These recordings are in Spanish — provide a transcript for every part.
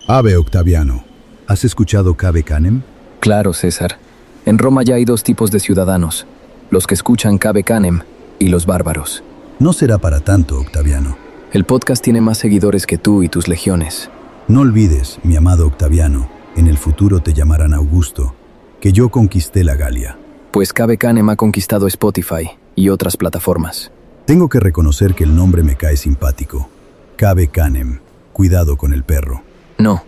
Ave Octaviano, ¿has escuchado Cave Canem? Claro, César. En Roma ya hay dos tipos de ciudadanos, los que escuchan Cave Canem y los bárbaros. No será para tanto, Octaviano. El podcast tiene más seguidores que tú y tus legiones. No olvides, mi amado Octaviano, en el futuro te llamarán Augusto, que yo conquisté la Galia. Pues Cave Canem ha conquistado Spotify y otras plataformas. Tengo que reconocer que el nombre me cae simpático. Cave Canem. Cuidado con el perro. No,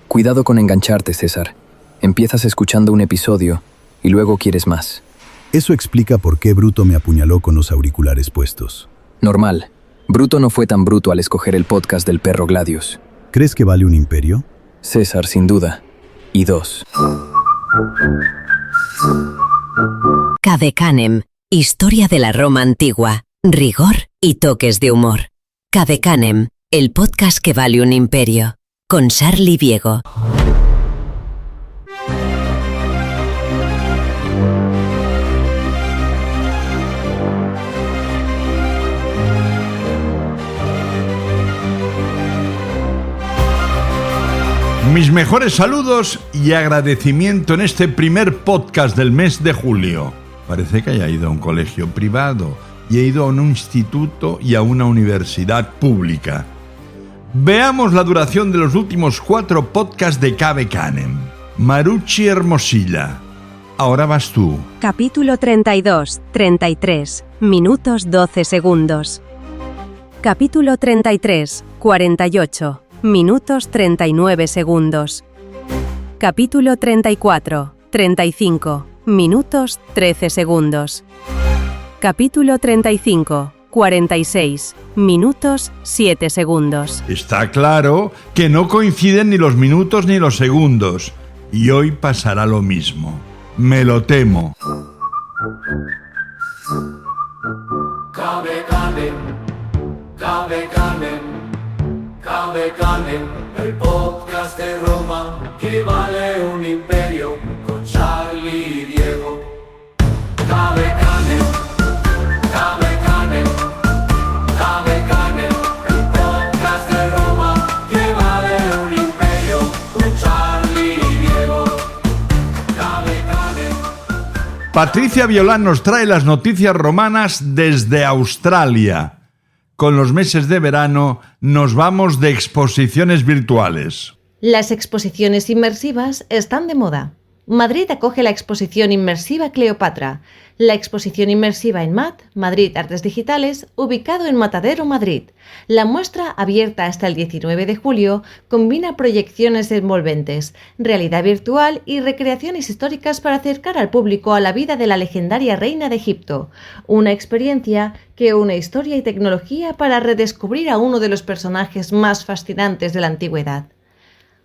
cuidado con engancharte, César. Empiezas escuchando un episodio y luego quieres más. Eso explica por qué Bruto me apuñaló con los auriculares puestos. Normal. Bruto no fue tan bruto al escoger el podcast del perro Gladius. ¿Crees que vale un imperio? César, sin duda. Y 2. Cave Canem. Historia de la Roma antigua. Rigor y toques de humor. Cave Canem. El podcast que vale un imperio. Con Charlie Viego. Mis mejores saludos y agradecimiento en este primer podcast del mes de julio. Parece que haya ido a un colegio privado y he ido a un instituto y a una universidad pública. Veamos la duración de los últimos 4 podcasts de Cave Canem. Marucci Hermosilla. Ahora vas tú. Capítulo 32, 33, minutos 12 segundos. Capítulo 33, 48, minutos 39 segundos. Capítulo 34, 35, minutos 13 segundos. Capítulo 35, 46, minutos 7 segundos. Está claro que no coinciden ni los minutos ni los segundos. Y hoy pasará lo mismo. Me lo temo. Cave Canem, Cave Canem, Cave Canem, el podcast de Roma que vale un imperio, con Charlie y Diego. Cave Canem, Cave Canem, Cave Canem, el podcast de Roma que vale un imperio, con Charlie y Diego. Cave Canem. Patricia Violán nos trae las noticias romanas desde Australia. Con los meses de verano nos vamos de exposiciones virtuales. Las exposiciones inmersivas están de moda. Madrid acoge la exposición inmersiva Cleopatra, la exposición inmersiva en MAD, Madrid Artes Digitales, ubicado en Matadero, Madrid. La muestra, abierta hasta el 19 de julio, combina proyecciones envolventes, realidad virtual y recreaciones históricas para acercar al público a la vida de la legendaria reina de Egipto. Una experiencia que une historia y tecnología para redescubrir a uno de los personajes más fascinantes de la antigüedad.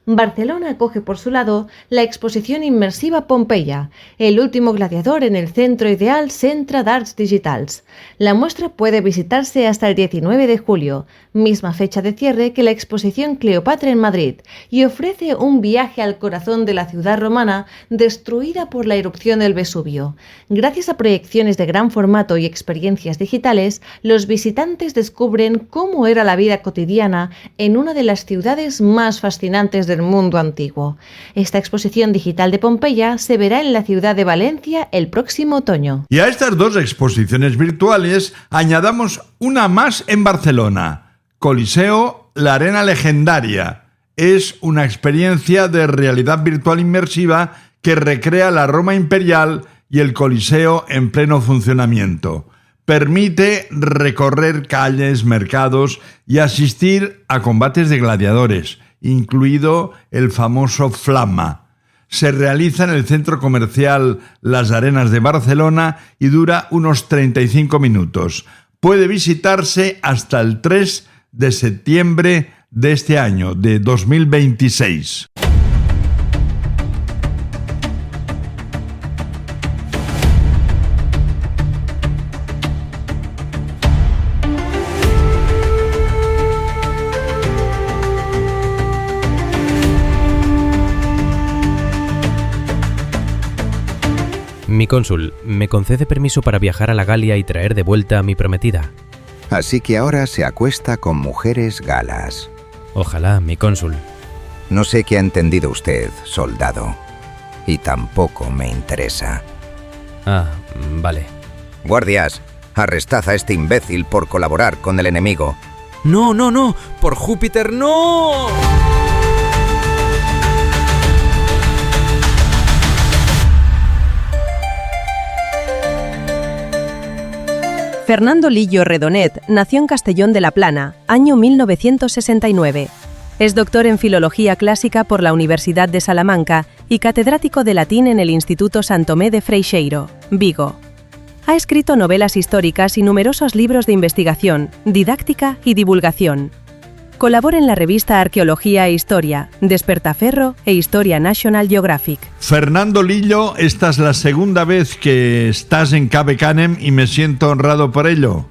Barcelona acoge por su lado la exposición inmersiva Pompeia, el último gladiador en el centro ideal Centre d'Arts Digitals. La muestra puede visitarse hasta el 19 de julio, misma fecha de cierre que la exposición Cleopatra en Madrid, y ofrece un viaje al corazón de la ciudad romana destruida por la erupción del Vesubio. Gracias a proyecciones de gran formato y experiencias digitales, los visitantes descubren cómo era la vida cotidiana en una de las ciudades más fascinantes del mundo antiguo. Esta exposición digital de Pompeya se verá en la ciudad de Valencia el próximo otoño. Y a estas 2 exposiciones virtuales añadamos una más en Barcelona. Coliseo, la Arena Legendaria. Es una experiencia de realidad virtual inmersiva que recrea la Roma imperial y el Coliseo en pleno funcionamiento. Permite recorrer calles, mercados y asistir a combates de gladiadores, incluido el famoso Flama. Se realiza en el centro comercial Las Arenas de Barcelona y dura unos 35 minutos. Puede visitarse hasta el 3 de septiembre de este año, de 2026. Mi cónsul, ¿me concede permiso para viajar a la Galia y traer de vuelta a mi prometida? Así que ahora se acuesta con mujeres galas. Ojalá, mi cónsul. No sé qué ha entendido usted, soldado. Y tampoco me interesa. Ah, vale. Guardias, arrestad a este imbécil por colaborar con el enemigo. ¡No, no, no! ¡Por Júpiter, no! Fernando Lillo Redonet nació en Castellón de la Plana, año 1969. Es doctor en Filología Clásica por la Universidad de Salamanca y catedrático de latín en el Instituto Santomé de Freixeiro, Vigo. Ha escrito novelas históricas y numerosos libros de investigación, didáctica y divulgación. Colabora en la revista Arqueología e Historia, Despertaferro e Historia National Geographic. Fernando Lillo, esta es la segunda vez que estás en Cave Canem y me siento honrado por ello.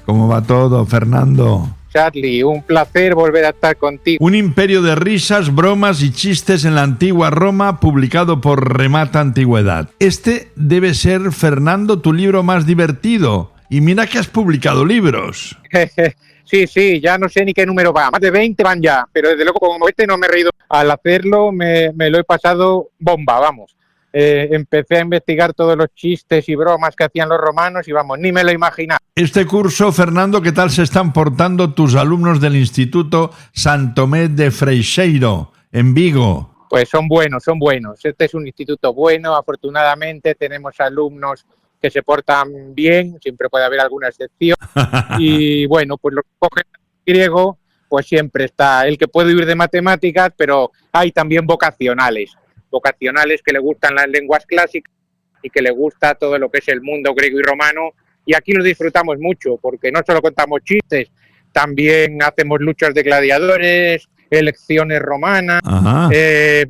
¿Cómo va todo, Fernando? Charlie, un placer volver a estar contigo. Un imperio de risas, bromas y chistes en la antigua Roma, publicado por Remata Antigüedad. Este debe ser, Fernando, tu libro más divertido. Y mira que has publicado libros. Sí, ya no sé ni qué número va. Más de 20 van ya, pero desde luego como este no me he reído. Al hacerlo me lo he pasado bomba, vamos. Empecé a investigar todos los chistes y bromas que hacían los romanos y vamos, ni me lo imaginaba. Este curso, Fernando, ¿qué tal se están portando tus alumnos del Instituto Santomé de Freixeiro, en Vigo? Pues son buenos. Este es un instituto bueno, afortunadamente tenemos alumnos que se portan bien, siempre puede haber alguna excepción. Y bueno, pues los que cogen griego, pues siempre está el que puede huir de matemáticas, pero hay también vocacionales que le gustan las lenguas clásicas y que le gusta todo lo que es el mundo griego y romano. Y aquí lo disfrutamos mucho, porque no solo contamos chistes, también hacemos luchas de gladiadores, elecciones romanas,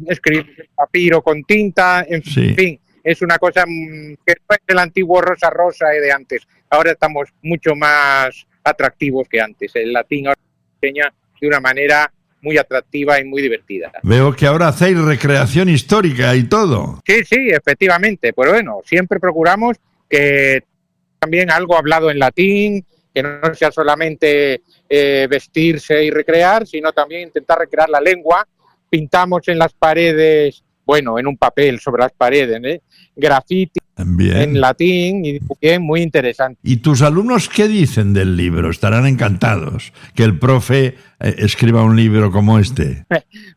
escribimos en papiro con tinta, en fin. Es una cosa que no es el antiguo rosa de antes. Ahora estamos mucho más atractivos que antes. El latín ahora se enseña de una manera muy atractiva y muy divertida. Veo que ahora hacéis recreación histórica y todo. Sí, efectivamente. Pero bueno, siempre procuramos que también algo hablado en latín, que no sea solamente vestirse y recrear, sino también intentar recrear la lengua. Pintamos en las paredes, bueno, en un papel sobre las paredes, grafiti en latín y bien, muy interesante. ¿Y tus alumnos qué dicen del libro? Estarán encantados que el profe escriba un libro como este.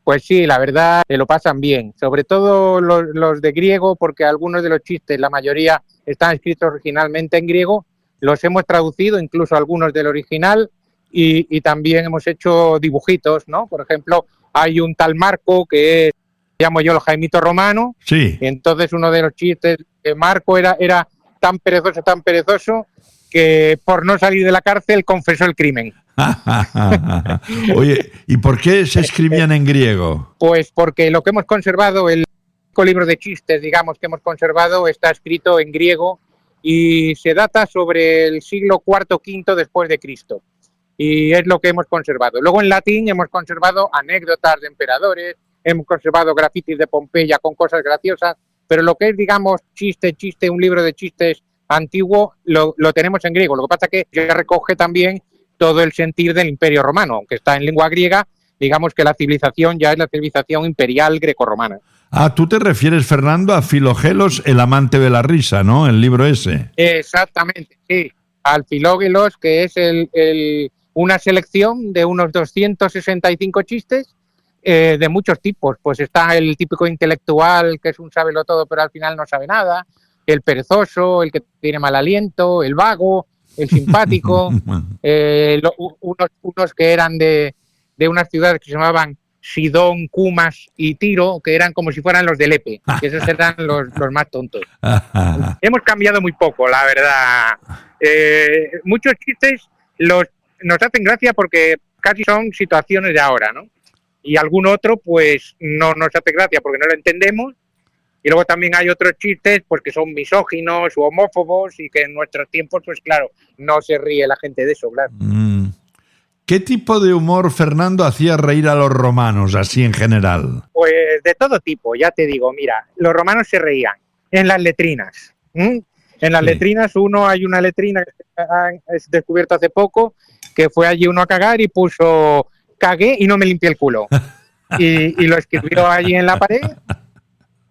Pues sí, la verdad, lo pasan bien. Sobre todo los de griego, porque algunos de los chistes, la mayoría, están escritos originalmente en griego. Los hemos traducido, incluso algunos del original, y también hemos hecho dibujitos, ¿no? Por ejemplo, hay un tal Marco que llamo yo el Jaimito Romano. Sí. Y entonces uno de los chistes de Marco era tan perezoso que por no salir de la cárcel confesó el crimen. Oye, ¿y por qué se escribían en griego? Pues porque lo que hemos conservado, el único libro de chistes, digamos, que hemos conservado, está escrito en griego y se data sobre el siglo IV, V después de Cristo. Y es lo que hemos conservado. Luego en latín hemos conservado anécdotas de emperadores, hemos conservado grafitis de Pompeya con cosas graciosas, pero lo que es, digamos, chiste, un libro de chistes antiguo, lo tenemos en griego. Lo que pasa es que recoge también todo el sentir del Imperio Romano, aunque está en lengua griega, digamos que la civilización ya es la civilización imperial grecorromana. Ah, tú te refieres, Fernando, a Filogelos, el amante de la risa, ¿no? El libro ese. Exactamente, sí. Al Filógelos, que es una selección de unos 265 chistes, de muchos tipos. Pues está el típico intelectual, que es un sábelo-todo, pero al final no sabe nada, el perezoso, el que tiene mal aliento, el vago, el simpático, unos que eran de unas ciudades que se llamaban Sidón, Cumas y Tiro, que eran como si fueran los de Lepe, que esos eran los más tontos. Hemos cambiado muy poco, la verdad. Muchos chistes nos hacen gracia porque casi son situaciones de ahora, ¿no? Y algún otro, pues, no nos hace gracia porque no lo entendemos. Y luego también hay otros chistes, pues, que son misóginos u homófobos y que en nuestros tiempos, pues, claro, no se ríe la gente de eso, claro. ¿Qué tipo de humor, Fernando, hacía reír a los romanos, así en general? Pues de todo tipo, ya te digo. Mira, los romanos se reían en las letrinas. En las letrinas, hay una letrina que se ha descubierto hace poco, que fue allí uno a cagar y puso: cagué y no me limpié el culo. y lo escribió allí en la pared.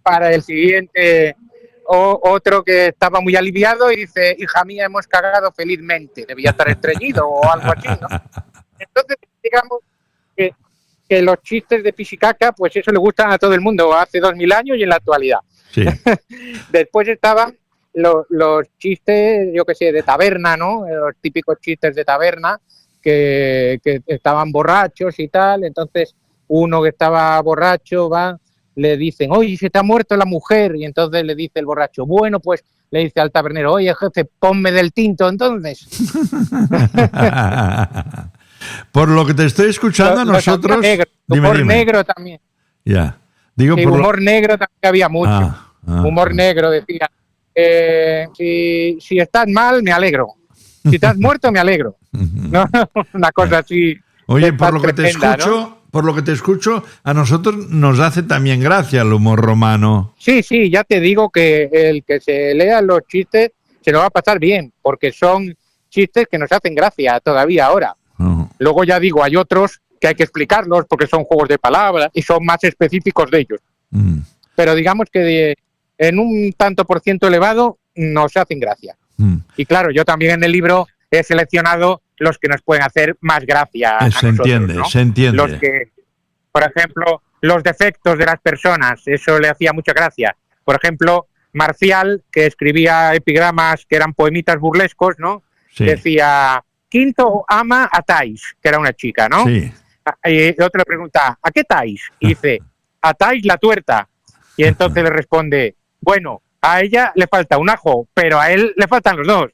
Para el siguiente, otro que estaba muy aliviado y dice, hija mía, hemos cagado felizmente. Debía estar estreñido o algo así, ¿no? Entonces, digamos que los chistes de Pisicaca, pues eso le gustan a todo el mundo hace 2000 años y en la actualidad. Sí. Después estaban los chistes, yo qué sé, de taberna, ¿no? Los típicos chistes de taberna que estaban borrachos y tal. Entonces, uno que estaba borracho le dicen, oye, se te ha muerto la mujer. Y entonces le dice el borracho, bueno, pues le dice al tabernero, oye, jefe, ponme del tinto entonces. Por lo que te estoy escuchando, nosotros... Humor negro también. Ya. Digo, sí, humor negro también había mucho. Humor negro, decía. Si estás mal, me alegro. Si estás muerto, me alegro. ¿No? Una cosa así. Oye, por lo que te escucho, a nosotros nos hace también gracia el humor romano. Sí, ya te digo que el que se lea los chistes se lo va a pasar bien, porque son chistes que nos hacen gracia todavía ahora. Luego ya digo, hay otros que hay que explicarlos porque son juegos de palabras y son más específicos de ellos. Pero digamos que en un tanto por ciento elevado nos hacen gracia. Y claro, yo también en el libro he seleccionado los que nos pueden hacer más gracia a nosotros, ¿no? Se entiende. Los que, por ejemplo, los defectos de las personas, eso le hacía mucha gracia. Por ejemplo, Marcial, que escribía epigramas que eran poemitas burlescos, ¿no? Sí. Decía, Quinto ama a Thais, que era una chica, ¿no? Sí. Y otro le pregunta, ¿a qué Thais? Y dice, a Thais la tuerta. Y entonces le responde, bueno, a ella le falta un ajo, pero a él le faltan los dos.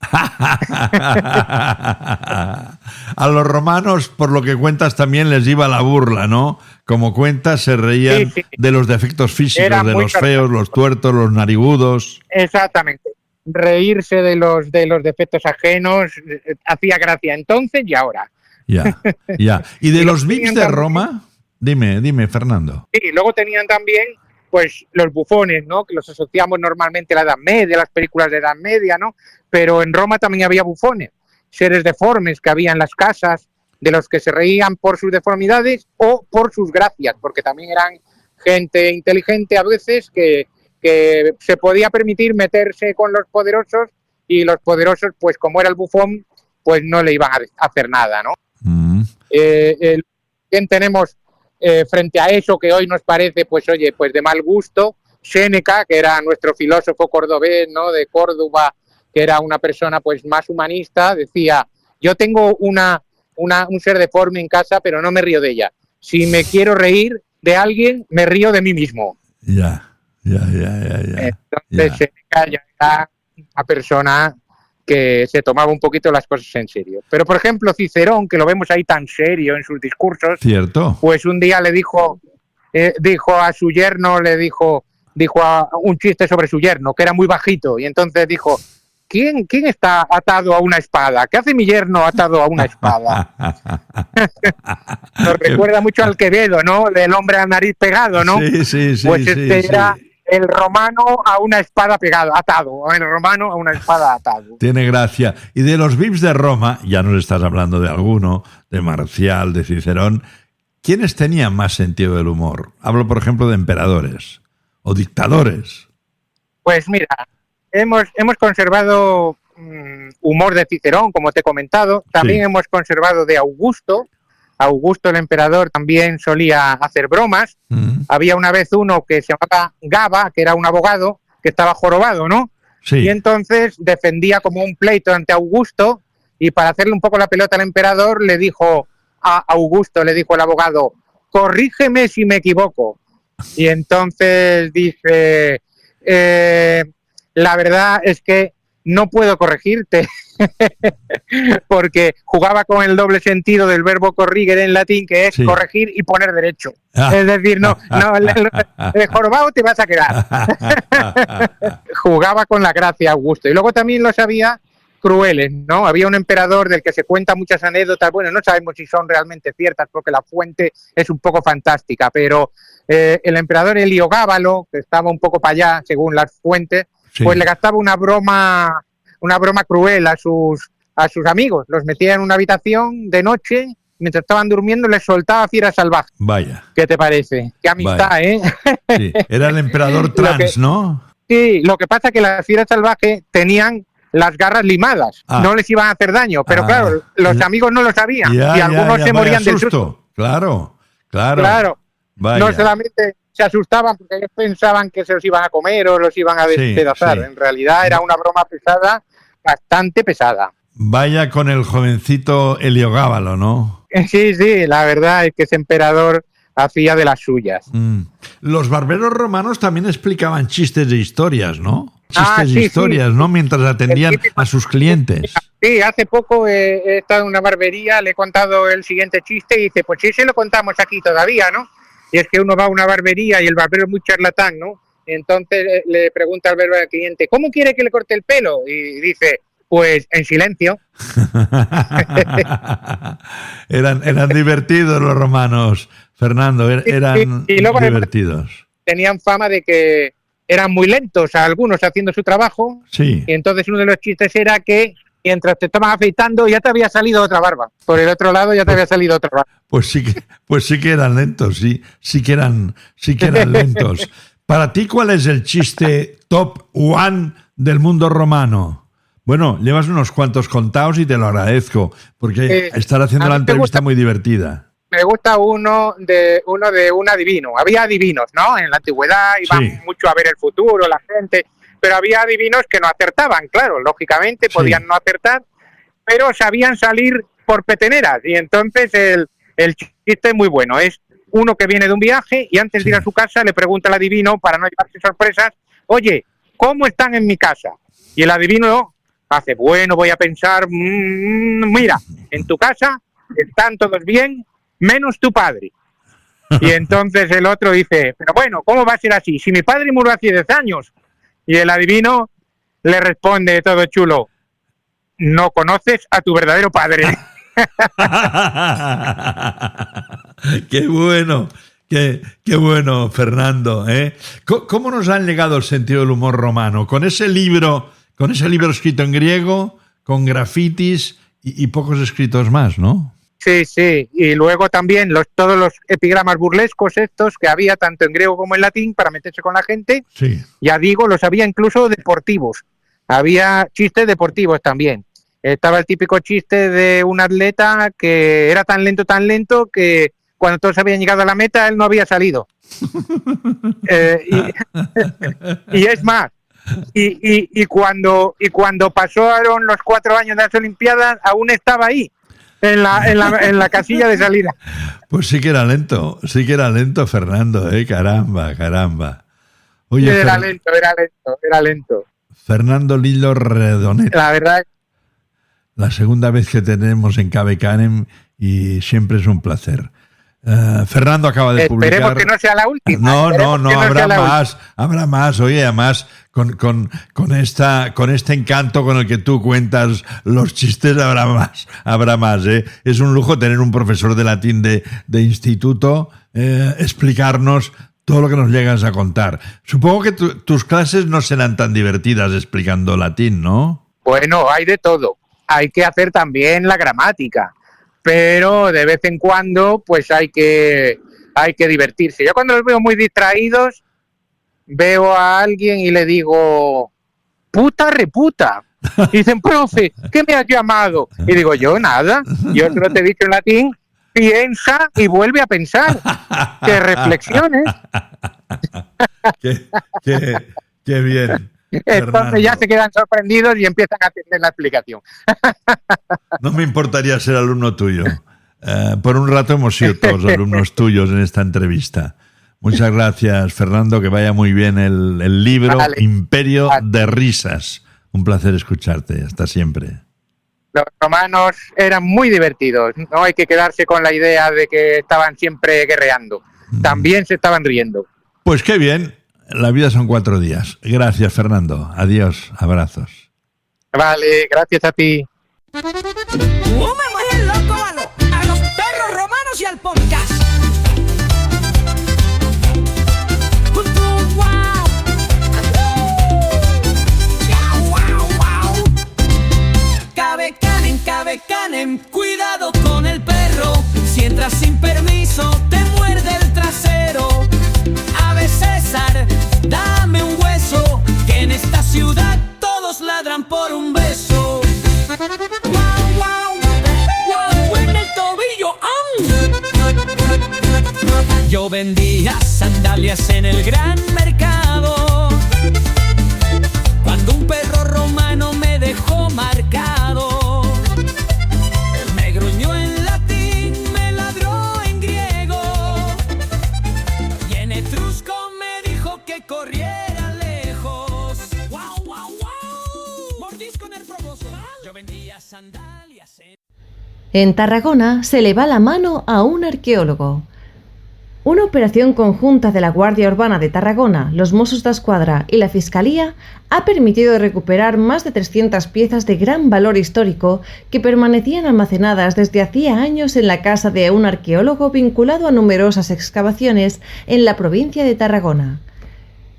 A los romanos, por lo que cuentas, también les iba la burla, ¿no? Como cuentas, se reían de los defectos físicos, de los feos, los tuertos, los narigudos. Exactamente. Reírse de los defectos ajenos hacía gracia entonces y ahora. Ya. ¿Y de los VIPs de Roma? Dime, Fernando. Sí, luego tenían también pues los bufones, ¿no? Que los asociamos normalmente a la Edad Media, las películas de Edad Media, ¿no? Pero en Roma también había bufones, seres deformes que había en las casas, de los que se reían por sus deformidades o por sus gracias, porque también eran gente inteligente a veces que se podía permitir meterse con los poderosos y los poderosos, pues como era el bufón, pues no le iban a hacer nada, ¿no? Bien tenemos frente a eso que hoy nos parece, pues oye, pues de mal gusto, Séneca, que era nuestro filósofo cordobés, ¿no? De Córdoba, que era una persona pues más humanista, decía, yo tengo un ser deforme en casa, pero no me río de ella. Si me quiero reír de alguien, me río de mí mismo. Ya. Entonces Séneca ya era una persona que se tomaba un poquito las cosas en serio. Pero, por ejemplo, Cicerón, que lo vemos ahí tan serio en sus discursos, cierto, pues un día le dijo a su yerno, dijo un chiste sobre su yerno, que era muy bajito, y entonces dijo, ¿quién está atado a una espada? ¿Qué hace mi yerno atado a una espada? Nos recuerda mucho al Quevedo, ¿no? Del hombre a nariz pegado, ¿no? Sí. Pues era el romano a una espada atado. El romano a una espada atado. Tiene gracia. Y de los VIPs de Roma, ya nos estás hablando de alguno, de Marcial, de Cicerón, ¿quiénes tenían más sentido del humor? Hablo, por ejemplo, de emperadores o dictadores. Pues mira, hemos conservado humor de Cicerón, como te he comentado. También hemos conservado de Augusto. Augusto, el emperador, también solía hacer bromas. Había una vez uno que se llamaba Gaba, que era un abogado, que estaba jorobado, ¿no? Sí. Y entonces defendía como un pleito ante Augusto, y para hacerle un poco la pelota al emperador, le dijo el abogado, corrígeme si me equivoco. Y entonces dice, la verdad es que no puedo corregirte, porque jugaba con el doble sentido del verbo corrigere en latín, que es corregir y poner derecho. Es decir, no, el jorobado te vas a quedar. Jugaba con la gracia Augusto. Y luego también los había crueles, ¿no? Había un emperador del que se cuentan muchas anécdotas, bueno, no sabemos si son realmente ciertas porque la fuente es un poco fantástica, pero el emperador Heliogábalo, que estaba un poco para allá según las fuentes, pues le gastaba una broma cruel a sus amigos. Los metía en una habitación de noche mientras estaban durmiendo, les soltaba fiera salvaje. Vaya. ¿Qué te parece? Qué amistad, Vaya. Sí. Era el emperador trans, ¿no? Sí, lo que pasa es que las fieras salvajes tenían las garras limadas, no les iban a hacer daño, pero claro, los amigos no lo sabían y algunos se morían del susto. Claro. Vaya. No solamente se asustaban porque ellos pensaban que se los iban a comer o los iban a despedazar. Sí. En realidad era una broma pesada, bastante pesada. Vaya con el jovencito Heliogábalo, ¿no? Sí, la verdad es que ese emperador hacía de las suyas. Los barberos romanos también explicaban chistes de historias, ¿no? Chistes de historias, ¿no? Mientras atendían a sus clientes. Sí, hace poco he estado en una barbería, le he contado el siguiente chiste y dice, pues sí, se lo contamos aquí todavía, ¿no? Y es que uno va a una barbería y el barbero es muy charlatán, ¿no? Entonces le pregunta al barbero al cliente, ¿cómo quiere que le corte el pelo? Y dice, pues en silencio. eran divertidos los romanos, Fernando, eran y luego, divertidos. Tenían fama de que eran muy lentos a algunos haciendo su trabajo. Sí. Y entonces uno de los chistes era que mientras te estaban afeitando ya te había salido otra barba. Por el otro lado ya te había salido otra barba. Pues sí que eran lentos, sí que eran lentos. Para ti, ¿cuál es el chiste top one del mundo romano? Bueno, llevas unos cuantos contados y te lo agradezco, porque estar haciendo la entrevista muy divertida. Me gusta uno de un adivino. Había adivinos, ¿no? En la antigüedad iban mucho a ver el futuro, la gente, pero había adivinos que no acertaban, claro, lógicamente podían no acertar, pero sabían salir por peteneras. Y entonces el chiste es muy bueno. Es uno que viene de un viaje y antes de ir a su casa le pregunta al adivino, para no llevarse sorpresas, oye, ¿cómo están en mi casa? Y el adivino hace, bueno, voy a pensar, mira, en tu casa están todos bien, menos tu padre. Y entonces el otro dice, pero bueno, ¿cómo va a ser así? Si mi padre murió hace 10 años. Y el adivino le responde todo chulo, no conoces a tu verdadero padre. Qué bueno, qué bueno, Fernando, ¿eh? ¿Cómo nos han legado el sentido del humor romano? Con ese libro escrito en griego, con grafitis y pocos escritos más, ¿no? Sí, y luego también todos los epigramas burlescos estos que había tanto en griego como en latín para meterse con la gente. Sí. Ya digo, los había incluso deportivos. Había chistes deportivos también. Estaba el típico chiste de un atleta que era tan lento que cuando todos habían llegado a la meta él no había salido. Y es más, y cuando pasaron los 4 años de las Olimpiadas aún estaba ahí. En la casilla de salida. Pues sí que era lento, Fernando, caramba. Oye, era lento. Fernando Lillo Redonet. La verdad. La segunda vez que tenemos en Cabe Canem y siempre es un placer. Fernando acaba de publicar... Esperemos que no sea la última. No, habrá más. Oye, además, con este encanto con el que tú cuentas los chistes, habrá más, ¿eh? Es un lujo tener un profesor de latín de instituto explicarnos todo lo que nos llegas a contar. Supongo que tus clases no serán tan divertidas explicando latín, ¿no? Bueno, hay de todo. Hay que hacer también la gramática. Pero de vez en cuando pues hay que divertirse. Yo cuando los veo muy distraídos veo a alguien y le digo, puta reputa. Y dicen, profe, ¿qué me has llamado? Y digo, yo nada, yo solo te he dicho en latín, piensa y vuelve a pensar, que reflexiones. Qué bien. Entonces Fernando, ya se quedan sorprendidos y empiezan a atender la explicación. No me importaría ser alumno tuyo. Por un rato hemos sido todos alumnos tuyos en esta entrevista. Muchas gracias, Fernando, que vaya muy bien el libro Imperio de Risas. Un placer escucharte. Hasta siempre. Los romanos eran muy divertidos. No hay que quedarse con la idea de que estaban siempre guerreando. También se estaban riendo. Pues qué bien. La vida son 4 días. Gracias, Fernando. Adiós. Abrazos. Vale, gracias a ti. ¡El loco malo! ¡A los perros romanos y al podcast! Cabe Canem, cuidado con el perro. Yo vendía sandalias en el gran mercado, cuando un perro romano me dejó marcado. Me gruñó en latín, me ladró en griego, y en etrusco me dijo que corriera lejos. ¡Wow, wow, wow! Mordisco en el proboso. Yo vendía sandalias En Tarragona se le va la mano a un arqueólogo. Una operación conjunta de la Guardia Urbana de Tarragona, los Mossos d'Esquadra y la Fiscalía ha permitido recuperar más de 300 piezas de gran valor histórico que permanecían almacenadas desde hacía años en la casa de un arqueólogo vinculado a numerosas excavaciones en la provincia de Tarragona.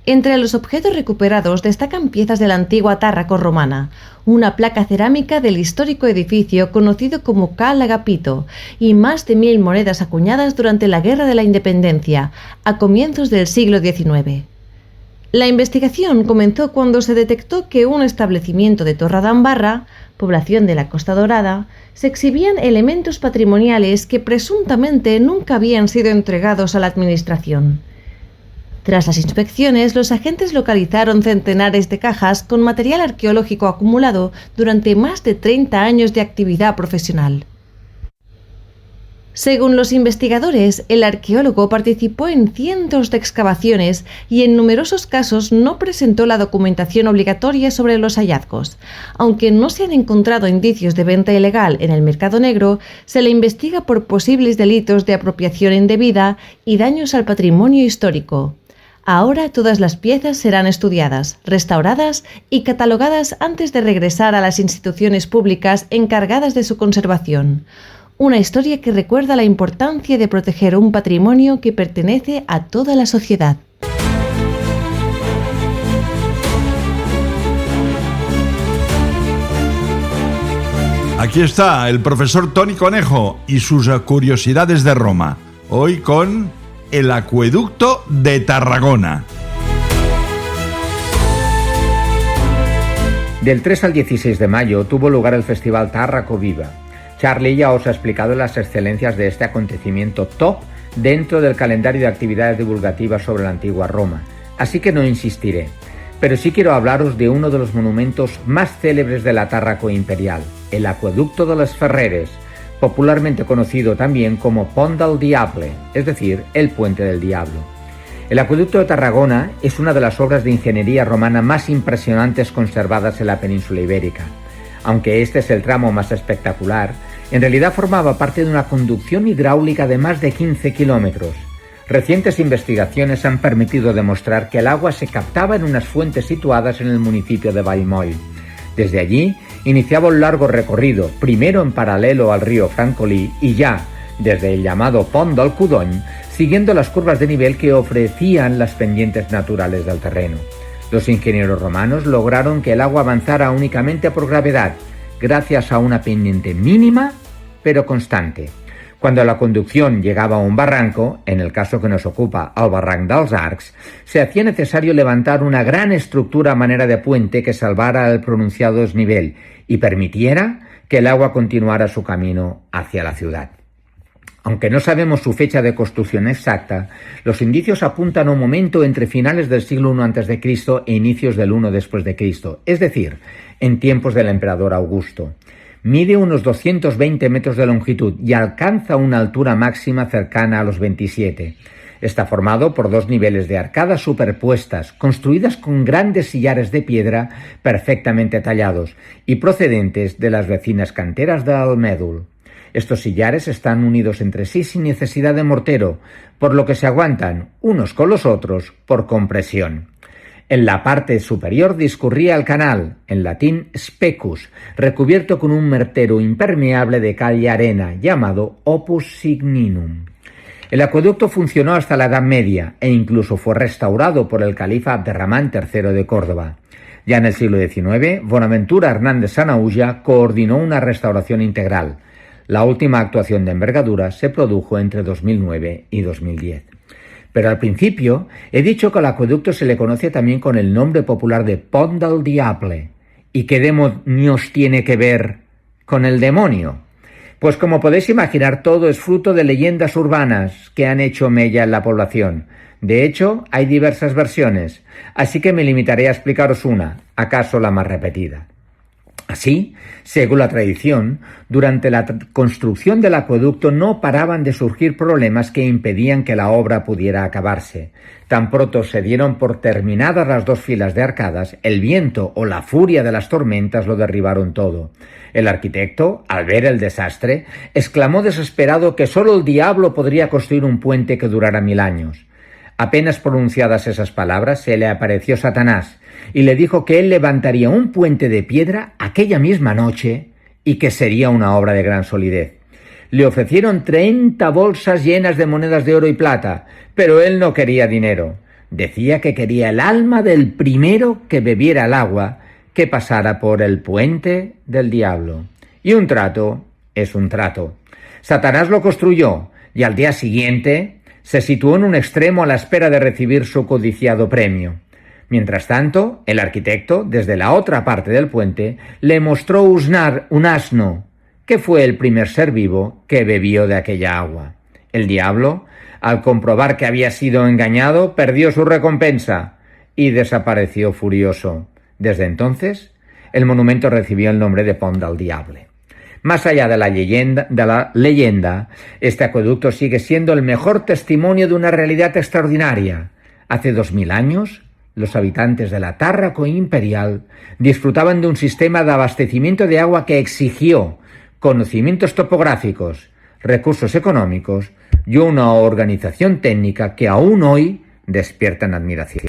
Entre los objetos recuperados destacan piezas de la antigua Tárraco romana, una placa cerámica del histórico edificio conocido como Cal Agapito y más de 1000 monedas acuñadas durante la Guerra de la Independencia, a comienzos del siglo XIX. La investigación comenzó cuando se detectó que un establecimiento de Torredembarra, población de la Costa Dorada, se exhibían elementos patrimoniales que presuntamente nunca habían sido entregados a la administración. Tras las inspecciones, los agentes localizaron centenares de cajas con material arqueológico acumulado durante más de 30 años de actividad profesional. Según los investigadores, el arqueólogo participó en cientos de excavaciones y en numerosos casos no presentó la documentación obligatoria sobre los hallazgos. Aunque no se han encontrado indicios de venta ilegal en el mercado negro, se le investiga por posibles delitos de apropiación indebida y daños al patrimonio histórico. Ahora todas las piezas serán estudiadas, restauradas y catalogadas antes de regresar a las instituciones públicas encargadas de su conservación. Una historia que recuerda la importancia de proteger un patrimonio que pertenece a toda la sociedad. Aquí está el profesor Toni Conejo y sus curiosidades de Roma. Hoy con el acueducto de Tarragona. Del 3 al 16 de mayo tuvo lugar el Festival Tárraco Viva. Charlie ya os ha explicado las excelencias de este acontecimiento top dentro del calendario de actividades divulgativas sobre la antigua Roma, así que no insistiré. Pero sí quiero hablaros de uno de los monumentos más célebres de la Tárraco imperial, el Acueducto de les Ferreres, popularmente conocido también como Pont del Diable, es decir, el Puente del Diablo. El Acueducto de Tarragona es una de las obras de ingeniería romana más impresionantes conservadas en la península ibérica. Aunque este es el tramo más espectacular, en realidad formaba parte de una conducción hidráulica de más de 15 kilómetros. Recientes investigaciones han permitido demostrar que el agua se captaba en unas fuentes situadas en el municipio de Vallmoll. Desde allí iniciaba un largo recorrido, primero en paralelo al río Francolí y ya, desde el llamado Pont del Codony, siguiendo las curvas de nivel que ofrecían las pendientes naturales del terreno. Los ingenieros romanos lograron que el agua avanzara únicamente por gravedad, gracias a una pendiente mínima pero constante. Cuando la conducción llegaba a un barranco, en el caso que nos ocupa al barranc dels Arcs, se hacía necesario levantar una gran estructura a manera de puente que salvara el pronunciado desnivel y permitiera que el agua continuara su camino hacia la ciudad. Aunque no sabemos su fecha de construcción exacta, los indicios apuntan a un momento entre finales del siglo I a.C. e inicios del I después de Cristo, es decir, en tiempos del emperador Augusto. Mide unos 220 metros de longitud y alcanza una altura máxima cercana a los 27. Está formado por dos niveles de arcadas superpuestas, construidas con grandes sillares de piedra perfectamente tallados y procedentes de las vecinas canteras de Almédul. Estos sillares están unidos entre sí sin necesidad de mortero, por lo que se aguantan unos con los otros por compresión. En la parte superior discurría el canal, en latín specus, recubierto con un mortero impermeable de cal y arena, llamado opus signinum. El acueducto funcionó hasta la Edad Media e incluso fue restaurado por el califa Abderramán III de Córdoba. Ya en el siglo XIX, Bonaventura Hernández Sanahuja coordinó una restauración integral. La última actuación de envergadura se produjo entre 2009 y 2010. Pero al principio he dicho que al acueducto se le conoce también con el nombre popular de Pont del Diable. ¿Y qué demonios tiene que ver con el demonio? Pues como podéis imaginar, todo es fruto de leyendas urbanas que han hecho mella en la población. De hecho, hay diversas versiones, así que me limitaré a explicaros una, acaso la más repetida. Así, según la tradición, durante la construcción del acueducto no paraban de surgir problemas que impedían que la obra pudiera acabarse. Tan pronto se dieron por terminadas las 2 filas de arcadas, el viento o la furia de las tormentas lo derribaron todo. El arquitecto, al ver el desastre, exclamó desesperado que solo el diablo podría construir un puente que durara 1000 años. Apenas pronunciadas esas palabras, se le apareció Satanás y le dijo que él levantaría un puente de piedra aquella misma noche y que sería una obra de gran solidez. Le ofrecieron 30 bolsas llenas de monedas de oro y plata, pero él no quería dinero. Decía que quería el alma del primero que bebiera el agua que pasara por el puente del diablo. Y un trato es un trato. Satanás lo construyó y al día siguiente se situó en un extremo a la espera de recibir su codiciado premio. Mientras tanto, el arquitecto, desde la otra parte del puente, le mostró un asno, que fue el primer ser vivo que bebió de aquella agua. El diablo, al comprobar que había sido engañado, perdió su recompensa y desapareció furioso. Desde entonces, el monumento recibió el nombre de Pont del Diable. Más allá de la leyenda, este acueducto sigue siendo el mejor testimonio de una realidad extraordinaria. Hace 2000 años, los habitantes de la Tárraco imperial disfrutaban de un sistema de abastecimiento de agua que exigió conocimientos topográficos, recursos económicos y una organización técnica que aún hoy despiertan admiración.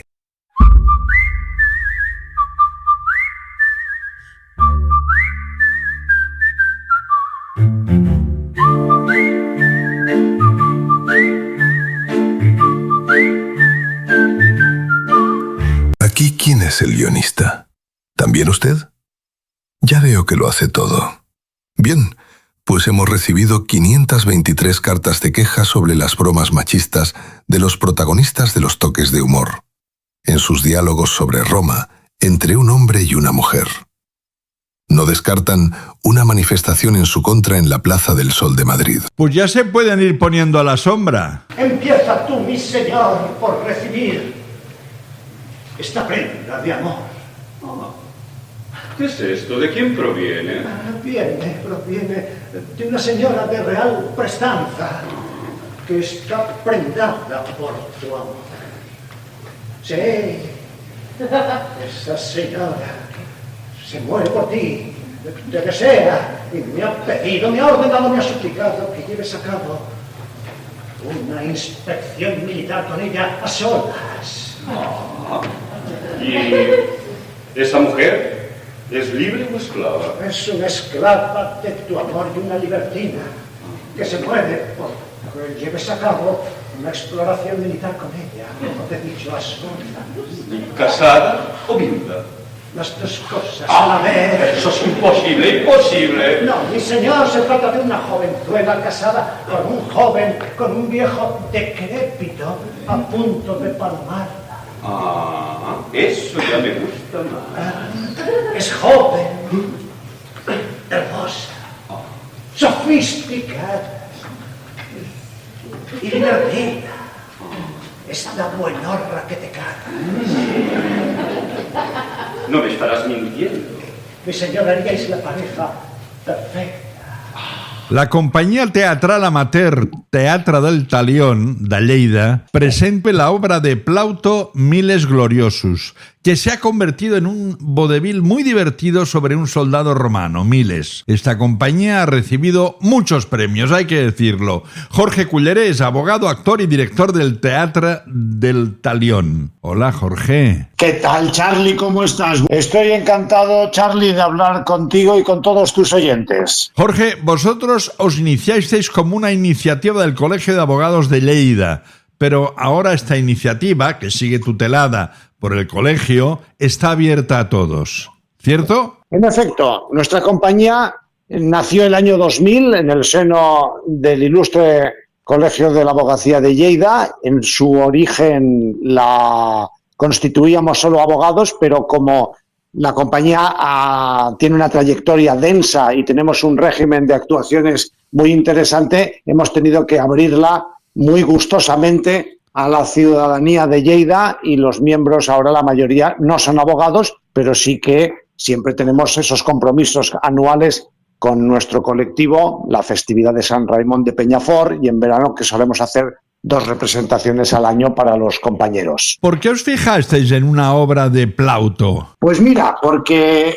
¿Aquí quién es el guionista? ¿También usted? Ya veo que lo hace todo. Bien, pues hemos recibido 523 cartas de queja sobre las bromas machistas de los protagonistas de los toques de humor, en sus diálogos sobre Roma, entre un hombre y una mujer. No descartan una manifestación en su contra en la Plaza del Sol de Madrid. Pues ya se pueden ir poniendo a la sombra. Empieza tú, mi señor, por recibir esta prenda de amor. Oh. ¿Qué es esto? ¿De quién proviene? Proviene de una señora de real prestanza que está prendada por tu amor. Sí, esa señora se muere por ti, te desea y me ha pedido, me ha ordenado, me ha suplicado que lleves a cabo una inspección militar con ella a solas. ¿Y esa mujer es libre o esclava? Es una esclava de tu amor y una libertina que se muere por que lleves a cabo una exploración militar con ella, como te he dicho, a solas. ¿Casada o viuda? Las dos cosas a la vez. Eso es imposible. No, mi señor, se trata de una jovenzuela casada con un joven, con un viejo decrépito a punto de palmarla. Eso ya me gusta más. Es joven, hermosa, sofisticada y divertida. Es la buenorra que te caga. No me estarás mintiendo. Mi señor, haríais la pareja perfecta. La companyia teatral amateur Teatre del Talión, de Lleida, presenta la obra de Plauto Miles Gloriosus, que se ha convertido en un vodevil muy divertido sobre un soldado romano, Miles. Esta compañía ha recibido muchos premios, hay que decirlo. Jorge Culleré es abogado, actor y director del Teatre del Talión. Hola, Jorge. ¿Qué tal, Charlie? ¿Cómo estás? Estoy encantado, Charlie, de hablar contigo y con todos tus oyentes. Jorge, vosotros os iniciasteis como una iniciativa del Colegio de Abogados de Lleida, pero ahora esta iniciativa, que sigue tutelada por el colegio, está abierta a todos, ¿cierto? En efecto, nuestra compañía nació el año 2000 en el seno del ilustre Colegio de la Abogacía de Lleida. En su origen la constituíamos solo abogados, pero como la compañía tiene una trayectoria densa y tenemos un régimen de actuaciones muy interesante. Hemos tenido que abrirla muy gustosamente a la ciudadanía de Lleida, y los miembros, ahora la mayoría, no son abogados, pero sí que siempre tenemos esos compromisos anuales con nuestro colectivo, la festividad de San Raimón de Peñafort, y en verano que solemos hacer 2 representaciones al año para los compañeros. ¿Por qué os fijasteis en una obra de Plauto? Pues mira, porque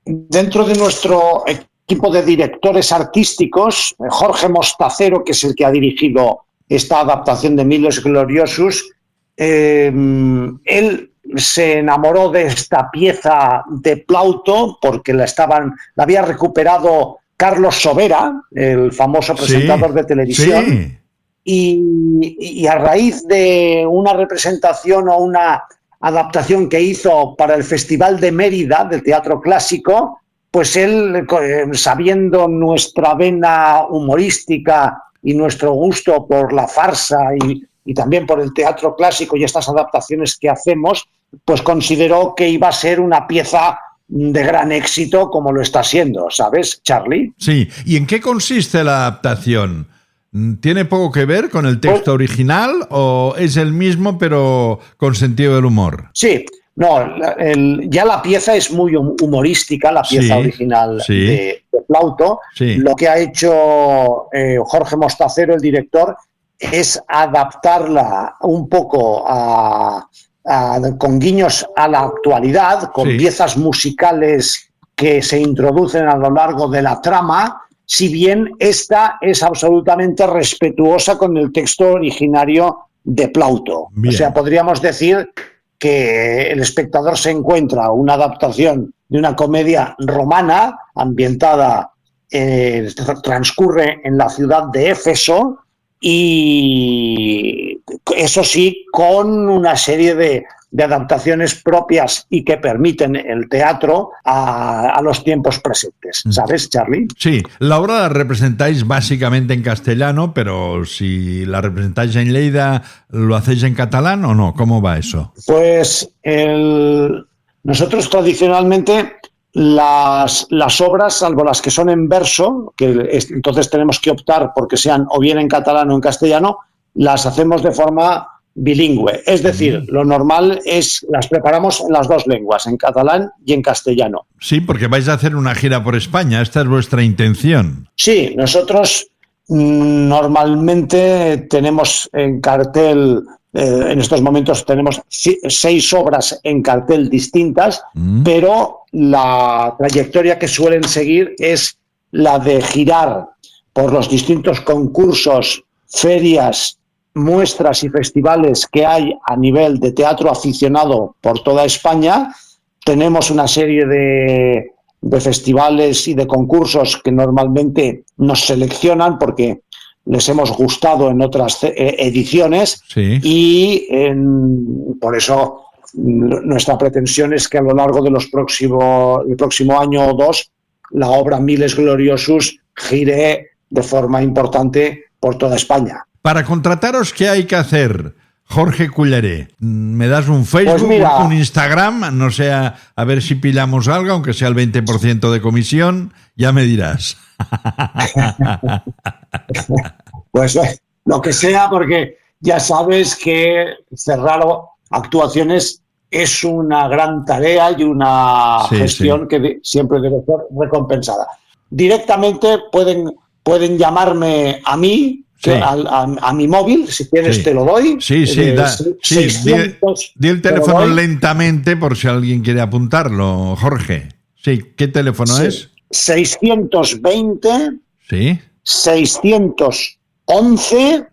dentro de nuestro equipo de directores artísticos, Jorge Mostacero, que es el que ha dirigido esta adaptación de Miles Gloriosus, él se enamoró de esta pieza de Plauto porque la había recuperado Carlos Sobera, el famoso presentador de televisión, sí. Y a raíz de una representación o una adaptación que hizo para el Festival de Mérida del Teatro Clásico, pues él, sabiendo nuestra vena humorística y nuestro gusto por la farsa y también por el teatro clásico y estas adaptaciones que hacemos, pues consideró que iba a ser una pieza de gran éxito, como lo está siendo, ¿sabes, Charlie? Sí. ¿Y en qué consiste la adaptación? ¿Tiene poco que ver con el texto original o es el mismo pero con sentido del humor? Sí. No, ya la pieza es muy humorística, la pieza original de Plauto. Sí. Lo que ha hecho Jorge Mostacero, el director, es adaptarla un poco con guiños a la actualidad, con piezas musicales que se introducen a lo largo de la trama, si bien esta es absolutamente respetuosa con el texto originario de Plauto. Bien. O sea, podríamos decir que el espectador se encuentra una adaptación de una comedia romana ambientada, transcurre en la ciudad de Éfeso, y eso sí, con una serie de adaptaciones propias y que permiten el teatro a los tiempos presentes. ¿Sabes, Charlie? Sí, la obra la representáis básicamente en castellano, pero si la representáis en Lleida, ¿lo hacéis en catalán o no? ¿Cómo va eso? Pues nosotros tradicionalmente las obras, salvo las que son en verso, que entonces tenemos que optar porque sean o bien en catalán o en castellano, las hacemos de forma bilingüe. Es decir, lo normal es, las preparamos en las 2 lenguas, en catalán y en castellano. Sí, porque vais a hacer una gira por España, esta es vuestra intención. Sí, nosotros normalmente tenemos en cartel, en estos momentos tenemos 6 obras en cartel distintas, pero la trayectoria que suelen seguir es la de girar por los distintos concursos, ferias, muestras y festivales que hay a nivel de teatro aficionado por toda España. Tenemos una serie de festivales y de concursos que normalmente nos seleccionan porque les hemos gustado en otras ediciones, y por eso nuestra pretensión es que a lo largo de el próximo año o 2 la obra Miles Gloriosus gire de forma importante por toda España. Para contrataros, ¿qué hay que hacer, Jorge Culleré? ¿Me das un Facebook, pues un Instagram? No sé, a ver si pillamos algo, aunque sea el 20% de comisión, ya me dirás. Pues lo que sea, porque ya sabes que cerrar actuaciones es una gran tarea y una gestión que siempre debe ser recompensada. Directamente pueden llamarme a mí, a mi móvil, si quieres te lo doy. Di el teléfono lentamente por si alguien quiere apuntarlo, Jorge. Sí, ¿qué teléfono es? 620 611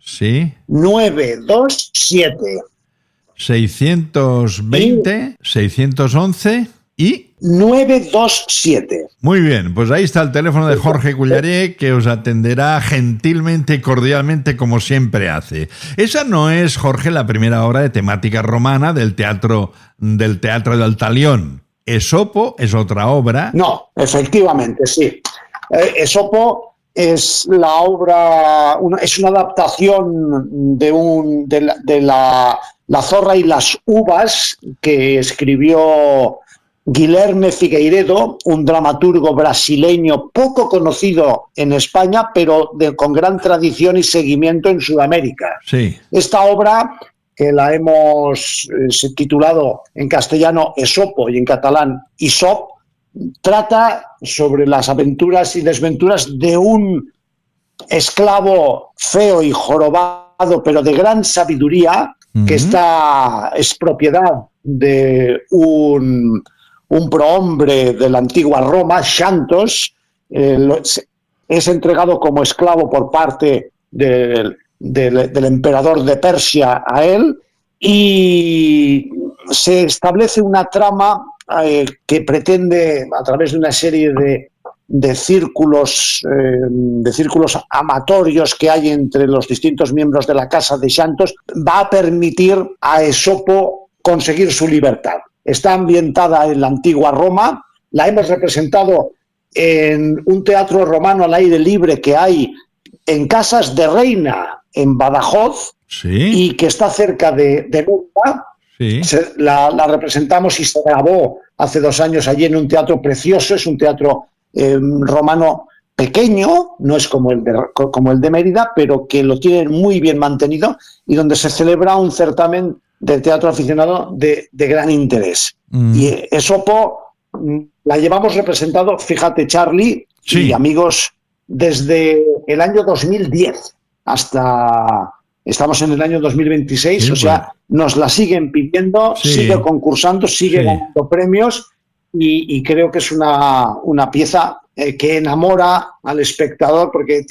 927. 620 611 y 927. Muy bien, pues ahí está el teléfono de Jorge Culleré, que os atenderá gentilmente y cordialmente como siempre hace. Esa no es, Jorge, la primera obra de temática romana del teatro del Talión. Esopo es otra obra. No, efectivamente, sí. Esopo es la obra, es una adaptación de la Zorra y las Uvas, que escribió Guilherme Figueiredo, un dramaturgo brasileño poco conocido en España, pero con gran tradición y seguimiento en Sudamérica. Sí. Esta obra, que la hemos titulado en castellano Esopo y en catalán Isop, trata sobre las aventuras y desventuras de un esclavo feo y jorobado, pero de gran sabiduría, que es propiedad de un prohombre de la antigua Roma, Xantos. Es entregado como esclavo por parte del emperador de Persia a él, y se establece una trama que pretende, a través de una serie de círculos amatorios que hay entre los distintos miembros de la casa de Xantos, va a permitir a Esopo conseguir su libertad. Está ambientada en la antigua Roma, la hemos representado en un teatro romano al aire libre que hay en Casas de Reina, en Badajoz, y que está cerca de Murcia. La representamos y se grabó hace 2 años allí en un teatro precioso. Es un teatro romano pequeño, no es como el de Mérida, pero que lo tienen muy bien mantenido, y donde se celebra un certamen de teatro aficionado de gran interés. Y Esopo la llevamos representado, fíjate, Charlie y amigos, desde el año 2010 hasta... Estamos en el año 2026, o sea, nos la siguen pidiendo, sigue concursando, sigue ganando premios, y creo que es una pieza que enamora al espectador, porque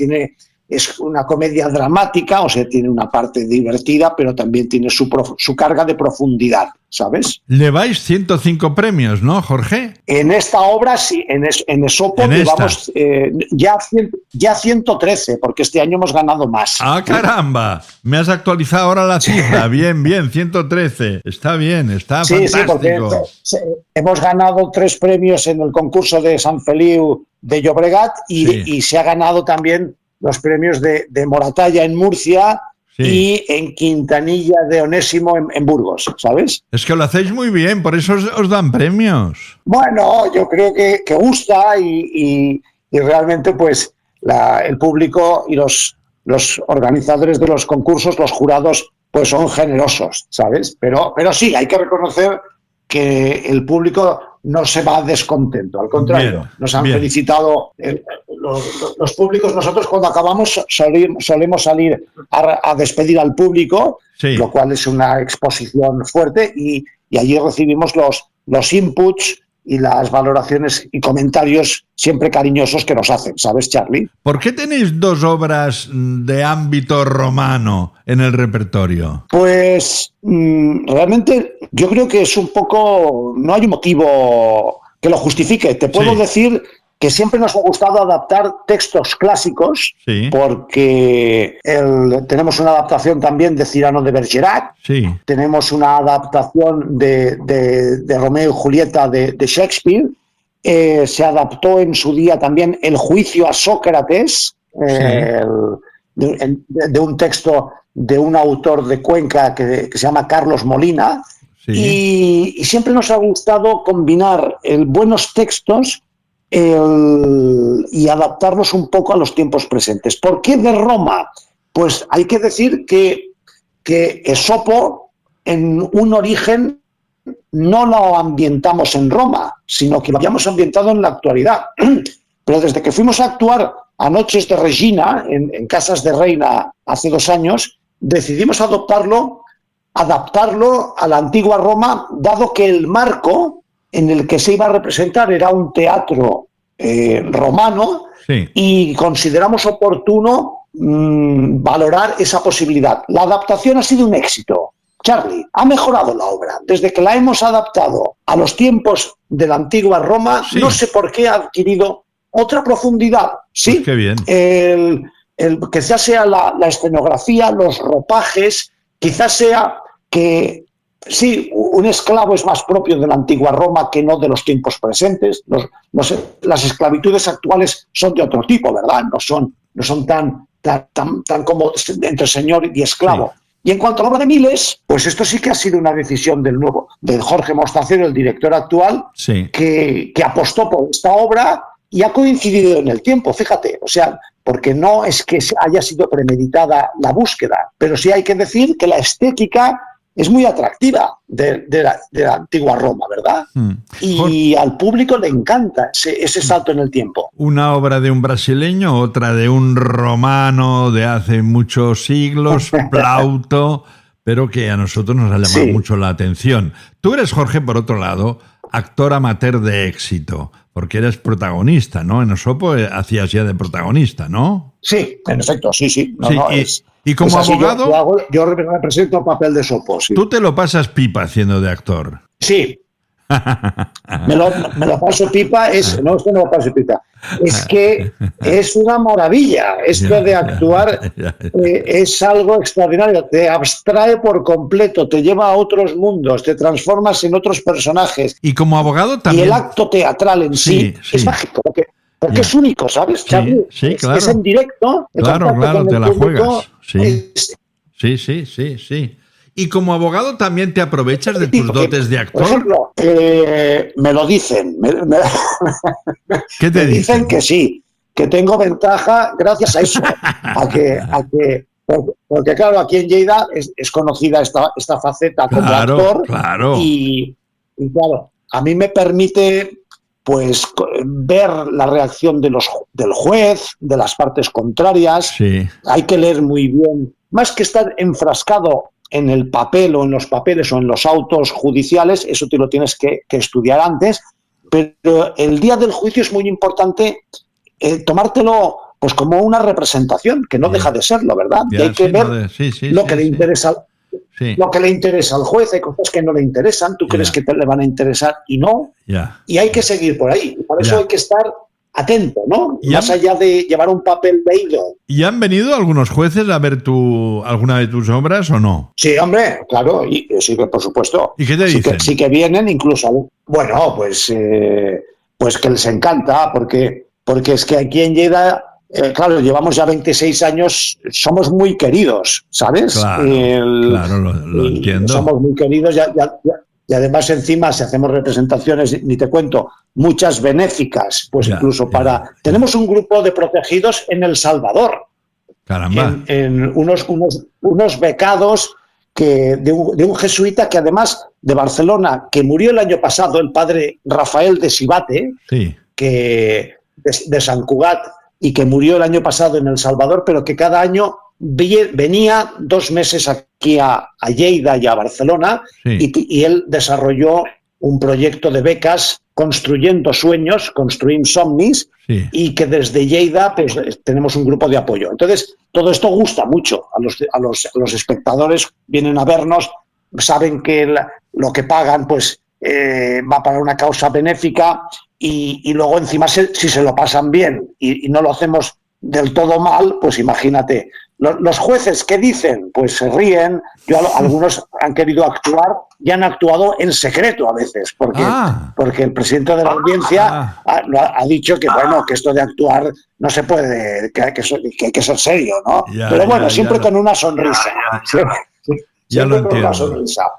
es una comedia dramática, o sea, tiene una parte divertida, pero también tiene su carga de profundidad, ¿sabes? Lleváis 105 premios, ¿no, Jorge? En esta obra sí, en Esopo llevamos ya 113, porque este año hemos ganado más. ¡Ah, caramba! Me has actualizado ahora la cifra. Bien, 113. Está bien, está fantástico. Sí, porque hemos ganado 3 premios en el concurso de Sant Feliu de Llobregat, y se ha ganado también los premios de Moratalla en Murcia y en Quintanilla de Onésimo en Burgos, ¿sabes? Es que lo hacéis muy bien, por eso os dan premios. Bueno, yo creo que gusta, y realmente pues el público y los organizadores de los concursos, los jurados, pues son generosos, ¿sabes? Pero sí, hay que reconocer que el público no se va descontento, al contrario, nos han felicitado los públicos. Nosotros cuando acabamos solemos salir a despedir al público, lo cual es una exposición fuerte, y allí recibimos los inputs y las valoraciones y comentarios siempre cariñosos que nos hacen, ¿sabes, Charlie? ¿Por qué tenéis 2 obras de ámbito romano en el repertorio? Pues realmente yo creo que es un poco... No hay un motivo que lo justifique. Te puedo decir que siempre nos ha gustado adaptar textos clásicos, porque tenemos una adaptación también de Cyrano de Bergerac, tenemos una adaptación de Romeo y Julieta de Shakespeare, se adaptó en su día también El juicio a Sócrates, de un texto de un autor de Cuenca que se llama Carlos Molina, y siempre nos ha gustado combinar buenos textos y adaptarlos un poco a los tiempos presentes. ¿Por qué de Roma? Pues hay que decir que Esopo, en un origen, no lo ambientamos en Roma, sino que lo habíamos ambientado en la actualidad. Pero desde que fuimos a actuar a Noches de Regina, en Casas de Reina, hace 2 años, decidimos adaptarlo a la antigua Roma, dado que el marco en el que se iba a representar era un teatro romano, y consideramos oportuno valorar esa posibilidad. La adaptación ha sido un éxito. Charlie, ha mejorado la obra. Desde que la hemos adaptado a los tiempos de la antigua Roma, no sé por qué ha adquirido otra profundidad. Sí, pues qué bien. Quizás sea la escenografía, los ropajes, quizás sea que un esclavo es más propio de la antigua Roma que no de los tiempos presentes. Las esclavitudes actuales son de otro tipo, ¿verdad? No son tan como entre señor y esclavo. Y en cuanto a la obra de Miles, pues esto sí que ha sido una decisión del Jorge Mostacero, el director actual, sí, que apostó por esta obra y ha coincidido en el tiempo, fíjate, o sea, porque no es que haya sido premeditada la búsqueda, pero sí hay que decir que la estética es muy atractiva de la antigua Roma, ¿verdad? Y al público le encanta ese salto en el tiempo. Una obra de un brasileño, otra de un romano de hace muchos siglos, Plauto, pero que a nosotros nos ha llamado mucho la atención. Tú eres, Jorge, por otro lado, actor amateur de éxito, porque eres protagonista, ¿no? En Esopo hacías ya de protagonista, ¿no? Sí, en efecto, sí. Y como abogado... Yo represento el papel de Esopo, sí. Tú te lo pasas pipa haciendo de actor. Sí. me lo paso pipa, no es que no lo paso pipa, es que es una maravilla. Esto de actuar es algo extraordinario, te abstrae por completo, te lleva a otros mundos, te transformas en otros personajes. Y como abogado también. Y el acto teatral en sí es mágico, porque es único, ¿sabes? Sí, claro. Es en directo. Claro, te la juegas. Sí. Y como abogado también te aprovechas de tus dotes de actor. Por ejemplo, me lo dicen. ¿Qué te dicen? Que sí, que tengo ventaja gracias a eso. Porque claro, aquí en Lleida es conocida esta faceta como actor. Claro. Y claro, a mí me permite pues ver la reacción del juez, de las partes contrarias. Sí. Hay que leer muy bien. Más que estar enfrascado en el papel o en los papeles o en los autos judiciales, eso te lo tienes que estudiar antes, pero el día del juicio es muy importante tomártelo pues como una representación, que no deja de serlo, ¿verdad? Y hay que ver lo que le interesa. Lo que le interesa al juez, hay cosas que no le interesan, tú crees que le van a interesar y no, y hay que seguir por ahí. Por eso hay que estar atento, ¿no? Más allá de llevar un papel leído. ¿Y han venido algunos jueces a ver alguna de tus obras o no? Sí, hombre, claro, y sí que por supuesto. ¿Y qué te dicen? Sí que vienen, incluso, bueno, pues que les encanta, porque es que aquí en Lleida, claro, llevamos ya 26 años, somos muy queridos, ¿sabes? Claro, lo entiendo. Somos muy queridos, y además encima si hacemos representaciones, ni te cuento, muchas benéficas, pues incluso tenemos un grupo de protegidos en El Salvador. Caramba. En unos becados de un jesuita que además de Barcelona, que murió el año pasado, el padre Rafael de Sibate, de Sant Cugat, y que murió el año pasado en El Salvador, pero que cada año venía 2 meses aquí a Lleida y a Barcelona, y él desarrolló un proyecto de becas construyendo sueños, construim somnis, y que desde Lleida pues, tenemos un grupo de apoyo. Entonces, todo esto gusta mucho a los espectadores, vienen a vernos, saben que lo que pagan pues va para una causa benéfica, y luego encima si se lo pasan bien y no lo hacemos del todo mal, pues imagínate. Los jueces, ¿qué dicen? Pues se ríen. Algunos han querido actuar y han actuado en secreto a veces, porque el presidente de la audiencia ha dicho que bueno, que esto de actuar no se puede, que hay que ser serio, ¿no? Pero bueno, siempre con una sonrisa. Ya lo entiendo.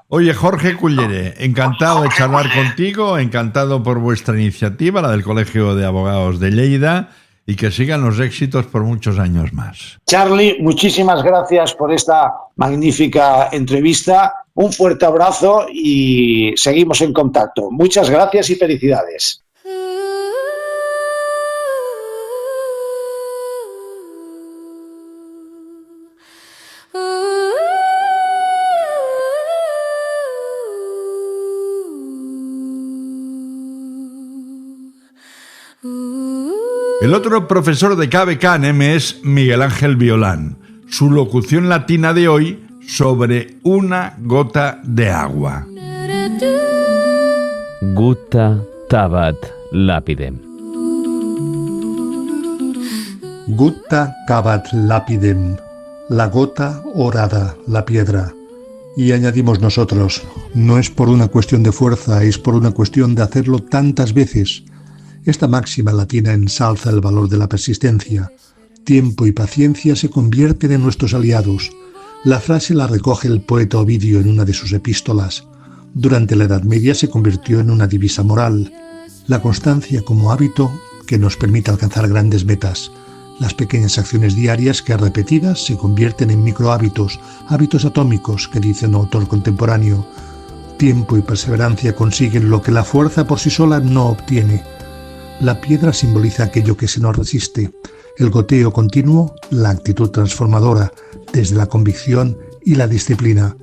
Oye, Jorge Cullere, encantado de charlar contigo, encantado por vuestra iniciativa, la del Colegio de Abogados de Lleida, y que sigan los éxitos por muchos años más. Charlie, muchísimas gracias por esta magnífica entrevista. Un fuerte abrazo y seguimos en contacto. Muchas gracias y felicidades. El otro profesor de Cave Canem es Miguel Ángel Violán. Su locución latina de hoy sobre una gota de agua. Gutta cavat lapidem. Gutta cavat lapidem. La gota orada, la piedra. Y añadimos nosotros, no es por una cuestión de fuerza, es por una cuestión de hacerlo tantas veces. Esta máxima latina ensalza el valor de la persistencia. Tiempo y paciencia se convierten en nuestros aliados. La frase la recoge el poeta Ovidio en una de sus epístolas. Durante la Edad Media se convirtió en una divisa moral. La constancia como hábito que nos permite alcanzar grandes metas. Las pequeñas acciones diarias que repetidas se convierten en microhábitos, hábitos atómicos, que dice un autor contemporáneo. Tiempo y perseverancia consiguen lo que la fuerza por sí sola no obtiene. La piedra simboliza aquello que se nos resiste. El goteo continuo, la actitud transformadora, desde la convicción y la disciplina.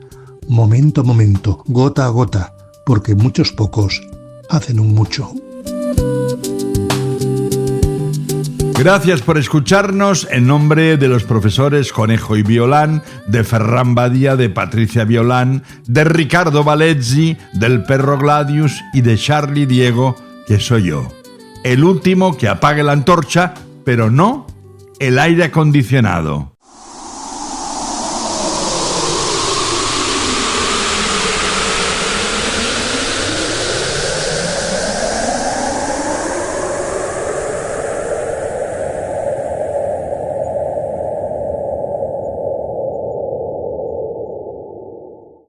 Momento a momento, gota a gota, porque muchos pocos hacen un mucho. Gracias por escucharnos en nombre de los profesores Conejo y Violán, de Ferran Badía, de Patricia Violán, de Ricardo Valezzi, del perro Gladius y de Charlie Diego, que soy yo. El último que apague la antorcha, pero no el aire acondicionado.